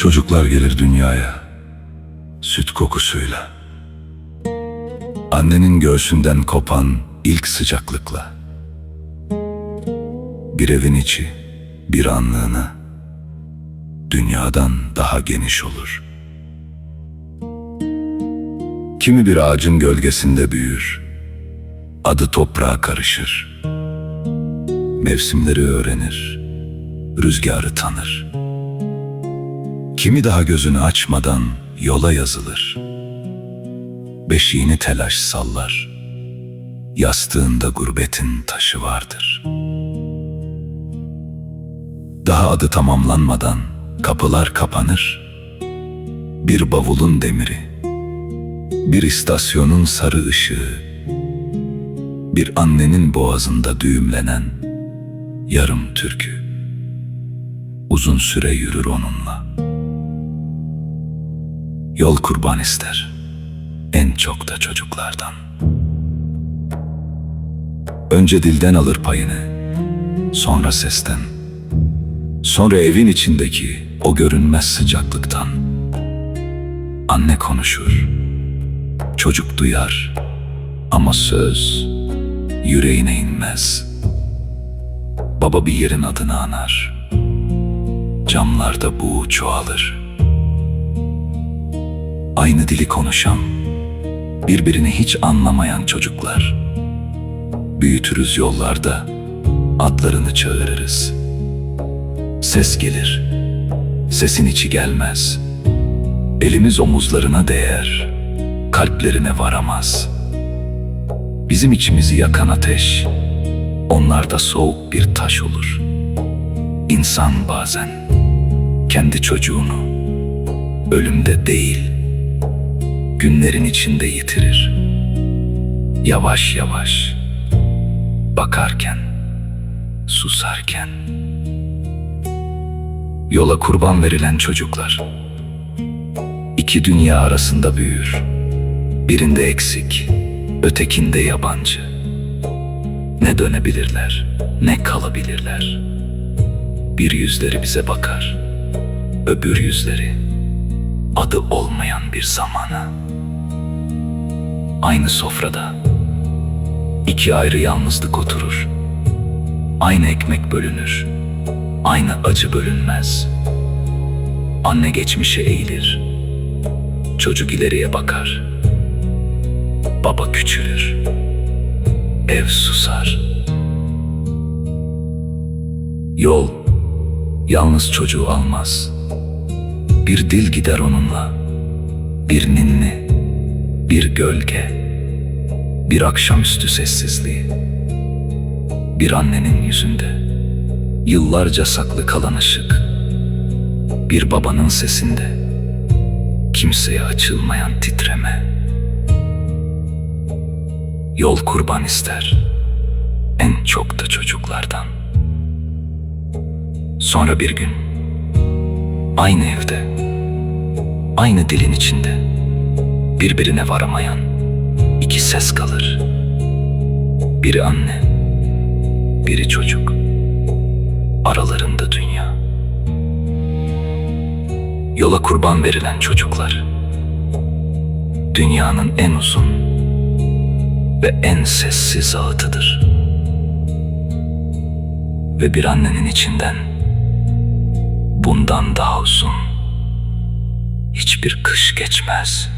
Çocuklar gelir dünyaya, süt kokusuyla. Annenin göğsünden kopan ilk sıcaklıkla. Bir evin içi, bir anlığına, dünyadan daha geniş olur. Kimi bir ağacın gölgesinde büyür, adı toprağa karışır. Mevsimleri öğrenir, rüzgarı tanır. Kimi daha gözünü açmadan yola yazılır. Beşiğini telaş sallar, yastığında gurbetin taşı vardır. Daha adı tamamlanmadan kapılar kapanır. Bir bavulun demiri, bir istasyonun sarı ışığı, bir annenin boğazında düğümlenen yarım türkü. Uzun süre yürür onunla. Yol kurban ister, en çok da çocuklardan. Önce dilden alır payını, sonra sesten, sonra evin içindeki o görünmez sıcaklıktan. Anne konuşur, çocuk duyar ama söz yüreğine inmez. Baba bir yerin adını anar, camlarda buğu çoğalır. Aynı dili konuşan, birbirini hiç anlamayan çocuklar. Büyütürüz yollarda, adlarını çağırırız. Ses gelir, sesin içi gelmez. Elimiz omuzlarına değer, kalplerine varamaz. Bizim içimizi yakan ateş, onlarda soğuk bir taş olur. İnsan bazen kendi çocuğunu ölümde değil, günlerin içinde yitirir. Yavaş yavaş, bakarken, susarken. Yola kurban verilen çocuklar, iki dünya arasında büyür. Birinde eksik, ötekinde yabancı. Ne dönebilirler, ne kalabilirler. Bir yüzleri bize bakar, öbür yüzleri adı olmayan bir zamana. Aynı sofrada iki ayrı yalnızlık oturur. Aynı ekmek bölünür, aynı acı bölünmez. Anne geçmişe eğilir, çocuk ileriye bakar. Baba küçülür, ev susar. Yol yalnız çocuğu almaz. Bir dil gider onunla, bir ninni, bir gölge, bir akşamüstü sessizliği. Bir annenin yüzünde, yıllarca saklı kalan ışık. Bir babanın sesinde, kimseye açılmayan titreme. Yol kurban ister, en çok da çocuklardan. Sonra bir gün, aynı evde, aynı dilin içinde, birbirine varamayan iki ses kalır. Biri anne, biri çocuk, aralarında dünya. Yola kurban verilen çocuklar, dünyanın en uzun ve en sessiz ağıtıdır. Ve bir annenin içinden bundan daha uzun hiçbir kış geçmez.